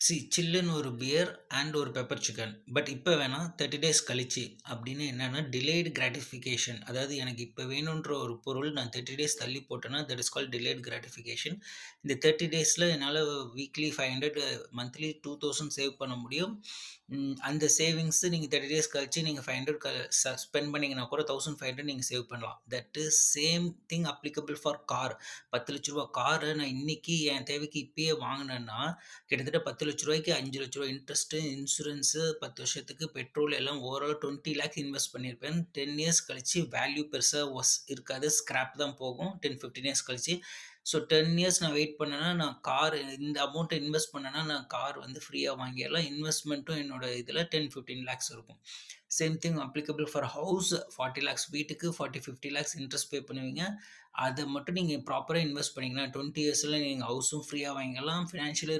சில்லுன்னு ஒரு pier and ஒரு பெப்பர் சிக்கன். பட் இப்ப வேணாம் 30 டேஸ் கழிச்சு. அப்படின்னு என்னன்னா, டிலேய்டு கிராட்டிஃபிகேஷன். அதாவது எனக்கு இப்ப வேணுன்ற ஒரு பொருள் நான் 30 டேஸ் தள்ளி போட்டேன்னா, தட் இஸ் கால்ட் டிலேய்டு கிராட்டிஃபிகேஷன். இந்த 30 டேஸ்ல என்னால வீக்லி 500 மந்த்லி 2000 சேவ் பண்ண முடியும். அந்த சேவிங்ஸ் நீங்க 30 டேஸ் கழிச்சு நீங்க 500 ஸ்பெண்ட் பண்ணீங்கன்னா கூட 1500 நீங்க சேவ் பண்ணலாம். That is same thing applicable for car. ரூ. 10,00,000 கார நான் இன்னைக்கு என் தேவைக்கு இப்பயே வாங்குனேன்னா, கிட்டத்தட்ட ரூ. 10,00,000க்கு ரூ. 5,00,000 இன்ட்ரெஸ்ட், இன்சூரன்ஸ், 10 வருஷத்துக்கு பெட்ரோல் எல்லாம் ஓவரால் 20 லேக் இன்வெஸ்ட் பண்ணியிருப்பேன். 10 இயர்ஸ் கழிச்சு வேல்யூ பெருசா இருக்காது. ஸ்கிராப் தான் போகும் 10, 15 இயர்ஸ் கழிச்சு. ஸோ 10 இயர்ஸ் நான் வெயிட் பண்ணேன்னா, நான் கார் இந்த அமௌண்ட்ட இன்வெஸ்ட் பண்ணேன்னா, நான் கார் வந்து ஃப்ரீயா வாங்கிடலாம். இன்வெஸ்ட்மெண்ட்டும் என்னோட இதில 10, 15 லேக்ஸ் இருக்கும். Same thing applicable for house. 40 lakhs வீட்டுக்கு 40, 50 லேக்ஸ் இன்ட்ரெஸ்ட் பே பண்ணுவீங்க. அத மட்டும் நீங்க ப்ராப்பரா இன்வெஸ்ட் பண்ணீங்கன்னா, 20 இயர்ஸ்ல நீங்க ஹவுஸும் ஃப்ரீயா வாங்கிடலாம். ஃபினான்ஷியலி